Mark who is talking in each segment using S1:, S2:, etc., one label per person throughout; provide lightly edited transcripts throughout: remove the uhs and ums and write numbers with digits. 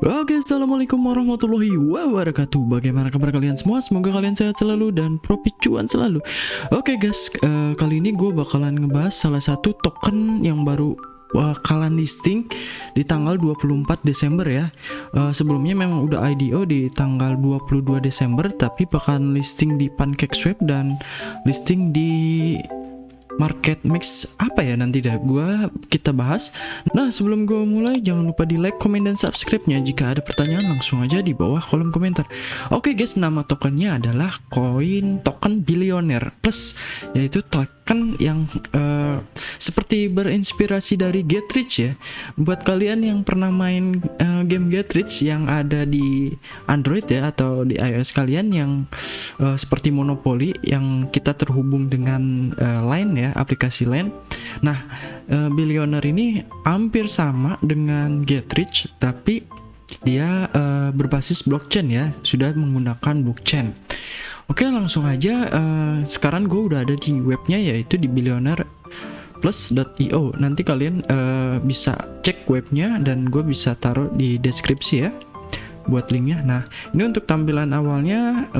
S1: Oke, assalamualaikum warahmatullahi wabarakatuh. Bagaimana kabar kalian semua? Semoga kalian sehat selalu dan profit cuan selalu. Oke guys, kali ini gue bakalan ngebahas salah satu token yang baru bakalan listing di tanggal 24 Desember ya. Sebelumnya memang udah IDO di tanggal 22 Desember, tapi bakalan listing di PancakeSwap dan listing di market mix apa ya, nanti dah kita bahas. Nah, sebelum gue mulai, jangan lupa di like, komen, dan subscribe-nya. Jika ada pertanyaan langsung aja di bawah kolom komentar. Oke guys, nama tokennya adalah token Billionaire Plus, yaitu token yang seperti berinspirasi dari Get Rich ya. Buat kalian yang pernah main game Get Rich yang ada di Android ya, atau di iOS kalian, yang seperti Monopoly yang kita terhubung dengan Line ya, aplikasi Line. Nah, Billionaire ini hampir sama dengan Get Rich, tapi dia berbasis blockchain ya, sudah menggunakan blockchain. Oke, langsung aja. Sekarang gue udah ada di webnya, yaitu di billionaireplus.io. Nanti kalian bisa cek webnya, dan gue bisa taruh di deskripsi ya buat linknya. Nah, ini untuk tampilan awalnya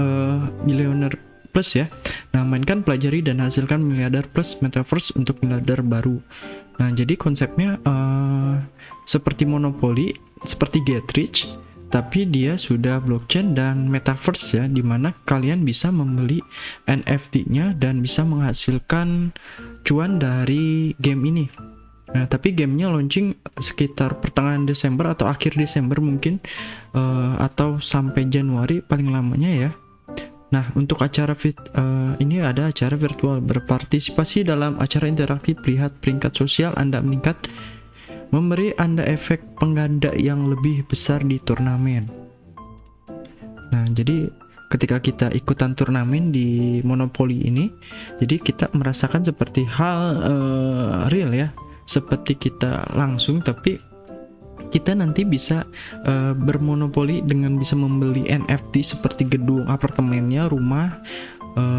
S1: Billionaire Plus ya. Nah, mainkan, pelajari, dan hasilkan miliarder plus metaverse untuk miliarder baru. Nah, jadi konsepnya seperti Monopoly, seperti Get Rich, tapi dia sudah blockchain dan metaverse ya, dimana kalian bisa membeli NFT-nya dan bisa menghasilkan cuan dari game ini. Nah, tapi gamenya launching sekitar pertengahan Desember atau akhir Desember mungkin, atau sampai Januari paling lamanya ya. Nah, untuk acara ini ada acara virtual. Berpartisipasi dalam acara interaktif, lihat peringkat sosial Anda meningkat, memberi Anda efek pengganda yang lebih besar di turnamen. Nah, jadi ketika kita ikutan turnamen di Monopoly ini, jadi kita merasakan seperti hal real ya, seperti kita langsung, tapi kita nanti bisa bermonopoli dengan bisa membeli NFT seperti gedung, apartemennya, rumah,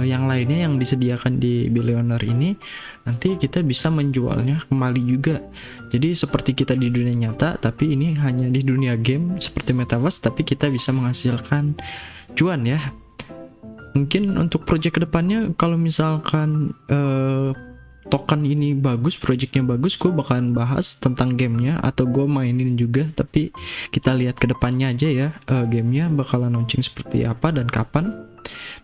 S1: yang lainnya yang disediakan di Billionaire ini. Nanti kita bisa menjualnya kembali juga. Jadi seperti kita di dunia nyata, tapi ini hanya di dunia game seperti Metaverse, tapi kita bisa menghasilkan cuan ya. Mungkin untuk project kedepannya, kalau misalkan token ini bagus, projectnya bagus, gue bakalan bahas tentang gamenya, atau gue mainin juga. Tapi kita lihat ke depannya aja ya, gamenya bakalan launching seperti apa dan kapan,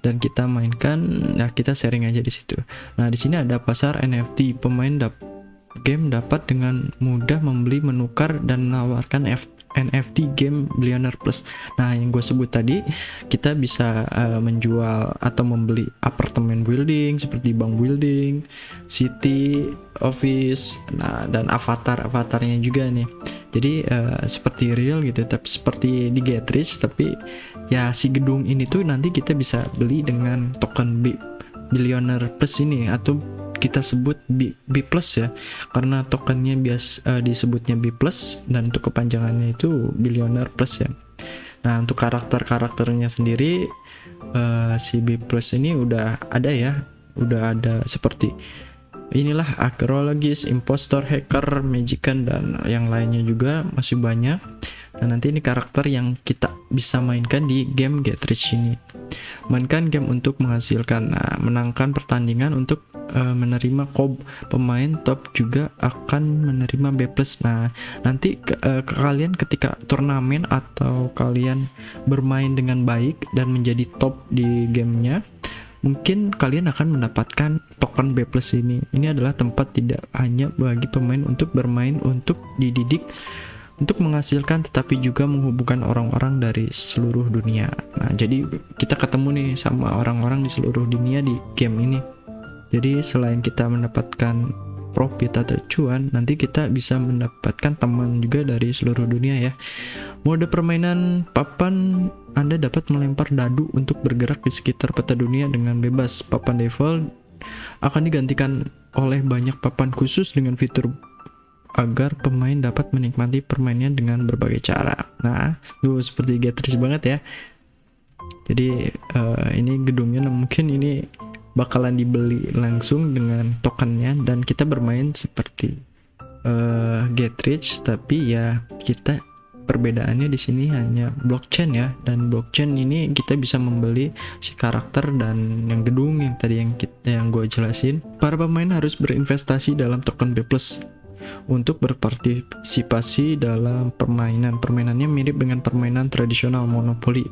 S1: dan kita mainkan. Nah, kita sharing aja di situ. Nah, di sini ada pasar NFT. Pemain game dapat dengan mudah membeli, menukar, dan menawarkan NFT game Billionaire Plus. Nah, yang gue sebut tadi, kita bisa menjual atau membeli apartemen building seperti bank building, city, office, nah, dan avatarnya juga nih. Jadi seperti real gitu, tapi seperti di Get Rich, tapi ya si gedung ini tuh nanti kita bisa beli dengan token Billionaire Plus ini, atau kita sebut B plus ya, karena tokennya disebutnya B plus, dan untuk kepanjangannya itu Billionaire Plus ya. Nah, untuk karakternya sendiri, si B plus ini udah ada ya, udah ada seperti inilah, archaeologist, impostor, hacker, magician, dan yang lainnya juga masih banyak. Nah, nanti ini karakter yang kita bisa mainkan di game Get Rich ini. Mainkan game untuk menghasilkan, menangkan pertandingan untuk menerima pemain top juga akan menerima B+. Nah, nanti kalian ketika turnamen atau kalian bermain dengan baik dan menjadi top di gamenya, mungkin kalian akan mendapatkan token B+ ini. Ini adalah tempat tidak hanya bagi pemain untuk bermain, untuk dididik, untuk menghasilkan, tetapi juga menghubungkan orang-orang dari seluruh dunia. Nah, jadi kita ketemu nih sama orang-orang di seluruh dunia di game ini. Jadi selain kita mendapatkan profit atau cuan, nanti kita bisa mendapatkan teman juga dari seluruh dunia ya. Mode permainan papan, Anda dapat melempar dadu untuk bergerak di sekitar peta dunia dengan bebas. Papan default akan digantikan oleh banyak papan khusus dengan fitur agar pemain dapat menikmati permainannya dengan berbagai cara. Nah, tuh seperti Get Rich banget ya. Jadi ini gedungnya, mungkin ini bakalan dibeli langsung dengan tokennya, dan kita bermain seperti Get Rich, tapi ya kita perbedaannya di sini hanya blockchain ya, dan blockchain ini kita bisa membeli si karakter dan yang gedung yang tadi yang gue jelasin. Para pemain harus berinvestasi dalam token B+ untuk berpartisipasi dalam permainan. Permainannya mirip dengan permainan tradisional Monopoly.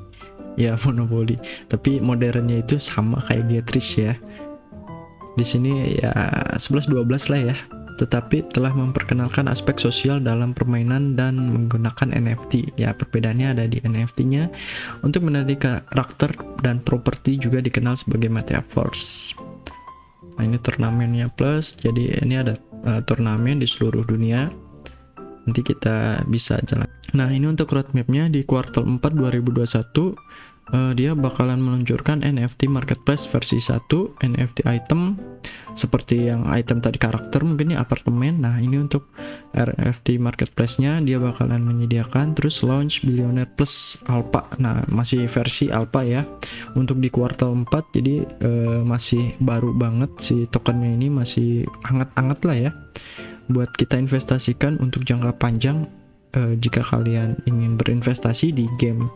S1: Ya, Monopoly. Tapi modernnya itu sama kayak Getrich ya. Di sini ya 11-12 lah ya. Tetapi telah memperkenalkan aspek sosial dalam permainan dan menggunakan NFT. Ya, perbedaannya ada di NFT-nya. Untuk menandai karakter dan properti juga dikenal sebagai Metaverse. Nah, ini turnamennya plus. Jadi ini ada turnamen di seluruh dunia. Nanti kita bisa jalan. Nah, ini untuk roadmapnya di kuartal 4 2021. Dia bakalan meluncurkan NFT Marketplace versi 1, NFT item seperti yang item tadi karakter mungkin ya apartemen. Nah, ini untuk NFT Marketplace-nya dia bakalan menyediakan, terus launch Billionaire Plus Alpha. Nah, masih versi Alpha ya untuk di kuartal 4, jadi masih baru banget si tokennya, ini masih hangat-hangat lah ya buat kita investasikan untuk jangka panjang jika kalian ingin berinvestasi di game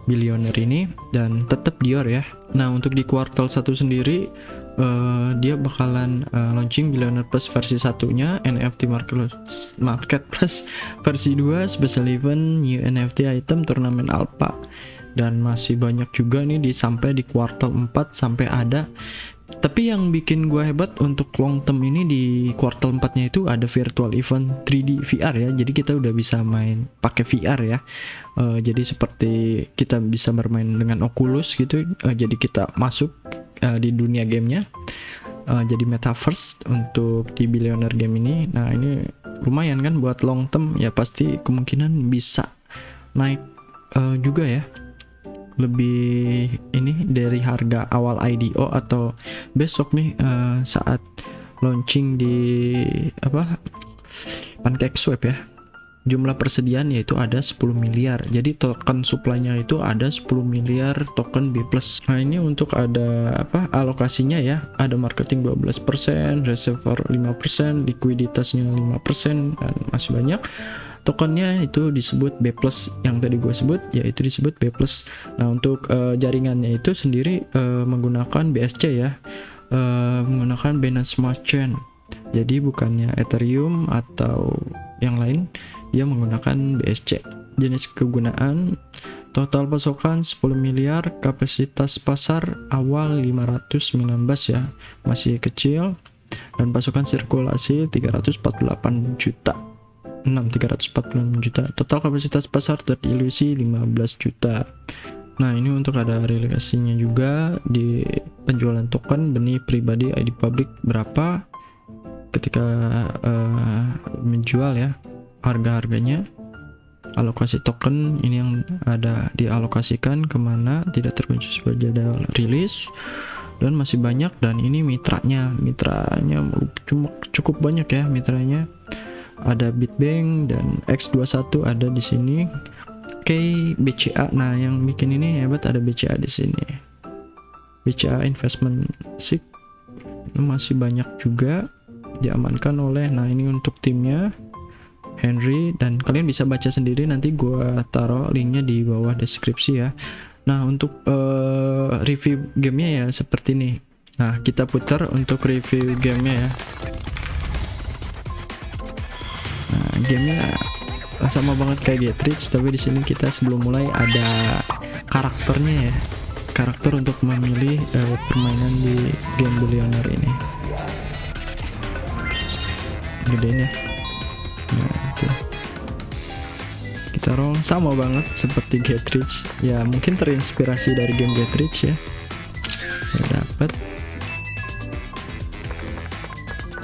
S1: Billionaire ini, dan tetap Dior ya. Nah, untuk di kuartal 1 sendiri dia bakalan launching Billionaire Plus versi 1-nya, NFT Marketplace versi 2, Special Event, New NFT Item, Turnamen Alpha, dan masih banyak juga nih sampai di kuartal 4 sampai ada. Tapi yang bikin gue hebat untuk long term ini di kuartal 4-nya itu ada virtual event 3D VR ya. Jadi kita udah bisa main pakai VR ya. Jadi seperti kita bisa bermain dengan Oculus gitu. Jadi kita masuk di dunia gamenya. Jadi metaverse untuk di Billionaire game ini. Nah, ini lumayan kan buat long term ya, pasti kemungkinan bisa naik juga ya. Lebih ini dari harga awal IDO atau besok nih saat launching di PancakeSwap ya. Jumlah persediaan yaitu ada 10 miliar. Jadi token supply-nya itu ada 10 miliar token B+. Nah, ini untuk ada alokasinya ya. Ada marketing 12%, reservoir 5%, likuiditasnya 5%, dan masih banyak. Tokennya itu disebut B+, yang tadi gue sebut yaitu disebut B+. Nah, untuk jaringannya itu sendiri menggunakan BSC ya, menggunakan Binance Smart Chain. Jadi bukannya Ethereum atau yang lain, dia menggunakan BSC. Jenis kegunaan, total pasokan 10 miliar, kapasitas pasar awal 519 ya, masih kecil, dan pasokan sirkulasi 348 juta. 346 juta. Total kapasitas pasar terilusi 15 juta. Nah, ini untuk ada realisasinya juga di penjualan token benih pribadi ID public berapa ketika menjual ya, harga-harganya, alokasi token ini yang ada dialokasikan kemana, tidak terkunci sebagai jadwal rilis, dan masih banyak. Dan ini mitranya cuma cukup banyak ya mitranya. Ada Bitbank dan X21 ada di sini. BCA. Nah, yang bikin ini hebat ada BCA di sini. BCA Investment SIC masih banyak juga diamankan oleh. Nah, ini untuk timnya Henry, dan kalian bisa baca sendiri, nanti gua taruh linknya di bawah deskripsi ya. Nah, untuk review gamenya ya seperti ini. Nah, kita putar untuk review gamenya ya. Nah, gamenya sama banget kayak Getrich, tapi di sini kita sebelum mulai ada karakternya ya, karakter untuk memilih permainan di game Billionaire ini. Gedenya. Nah, itu. Kita roll sama banget seperti Getrich. Ya, mungkin terinspirasi dari game Getrich ya. Dapat.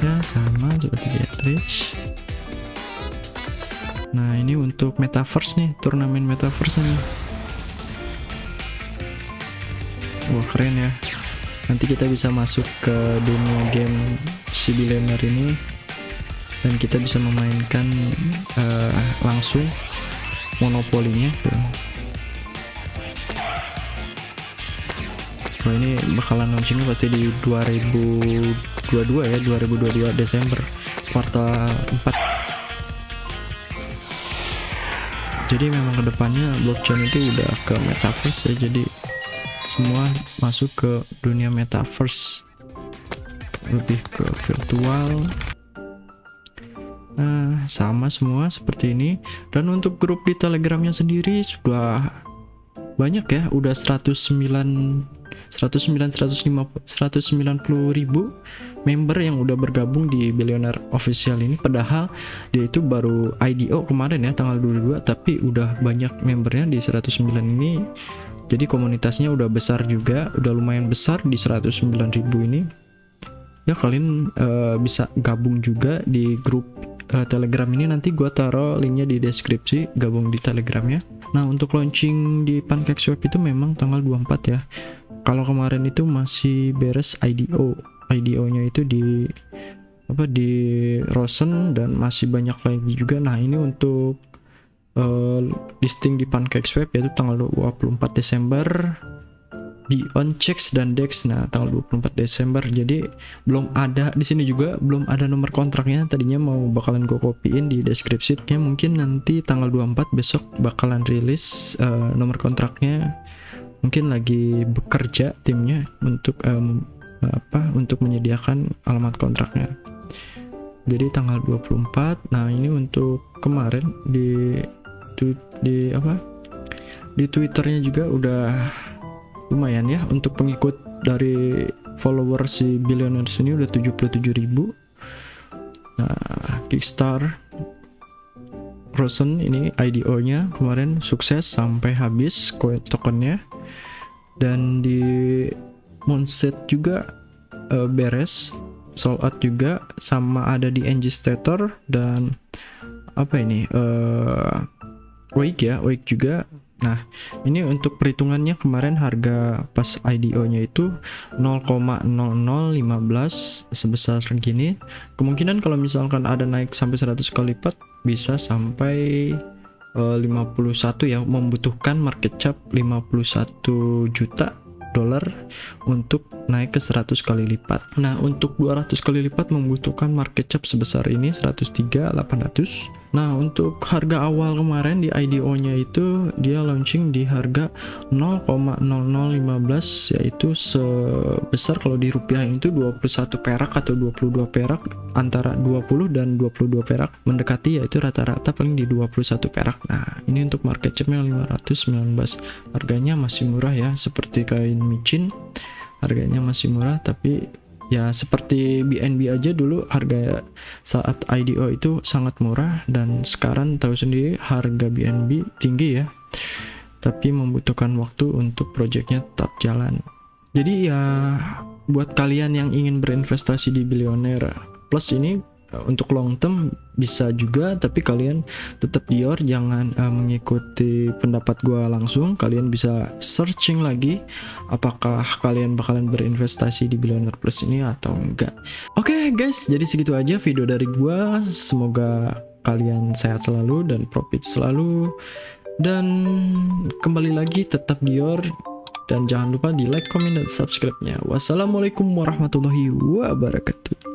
S1: Ya, sama seperti Getrich. Nah, ini untuk Metaverse nih, turnamen Metaverse nih. Wah, keren ya. Nanti kita bisa masuk ke dunia game si Billionaire ini, dan kita bisa memainkan langsung monopolinya. Wah, ini bakalan launchingnya pasti di 2022 ya, 2022 Desember, kuartal 4. Jadi memang kedepannya blockchain itu udah ke metaverse ya, jadi semua masuk ke dunia metaverse, lebih ke virtual. Nah, sama semua seperti ini. Dan untuk grup di Telegramnya sendiri sudah banyak ya, udah 190 ribu member yang udah bergabung di Billionaire Official ini. Padahal dia itu baru IDO kemarin ya, tanggal 22, tapi udah banyak membernya di 109 ini. Jadi komunitasnya udah besar juga, udah lumayan besar di 109 ribu ini. Ya kalian bisa gabung juga di grup Telegram ini, nanti gua taruh linknya di deskripsi, gabung di Telegramnya. Nah, untuk launching di PancakeSwap itu memang tanggal 24 ya. Kalau kemarin itu masih beres IDO-nya itu di Rosen, dan masih banyak lagi juga. Nah, ini untuk listing di PancakeSwap yaitu tanggal 24 Desember di OnCheck dan DEX. Nah, tanggal 24 Desember. Jadi belum ada di sini juga, belum ada nomor kontraknya. Tadinya mau bakalan gue copyin di deskripsi ya, mungkin nanti tanggal 24 besok bakalan rilis nomor kontraknya. Mungkin lagi bekerja timnya untuk untuk menyediakan alamat kontraknya. Jadi tanggal 24. Nah, ini untuk kemarin di Twitternya juga udah lumayan ya, untuk pengikut dari follower si Billionaires ini udah 77 ribu. Nah, Kickstarter Rosen ini IDO nya kemarin sukses sampai habis tokennya. Dan di Moonset juga beres, sold out juga, sama ada di Angstator dan Wake juga. Nah, ini untuk perhitungannya kemarin harga pas IDO-nya itu 0,0015 sebesar segini. Kemungkinan kalau misalkan ada naik sampai 100 kali lipat bisa sampai 51 ya, membutuhkan market cap 51 juta dolar untuk naik ke 100 kali lipat. Nah, untuk 200 kali lipat membutuhkan market cap sebesar ini 103.800. Nah, untuk harga awal kemarin di IDO-nya itu dia launching di harga 0,0015, yaitu sebesar kalau di rupiah itu 21 perak atau 22 perak, antara 20 dan 22 perak, mendekati yaitu rata-rata paling di 21 perak. Nah, ini untuk market capnya 519. Harganya masih murah ya, seperti kain micin. Harganya masih murah, tapi ya seperti BNB aja dulu harga saat IDO itu sangat murah, dan sekarang tahu sendiri harga BNB tinggi ya, tapi membutuhkan waktu untuk projectnya tetap jalan. Jadi ya buat kalian yang ingin berinvestasi di Billionaire Plus ini untuk long term bisa juga, tapi kalian tetap dior, jangan mengikuti pendapat gua langsung. Kalian bisa searching lagi apakah kalian bakalan berinvestasi di Billionaire Plus ini atau enggak. Oke guys, jadi segitu aja video dari gua. Semoga kalian sehat selalu dan profit selalu, dan kembali lagi tetap dior, dan jangan lupa di like, comment, dan subscribe-nya. Wassalamualaikum warahmatullahi wabarakatuh.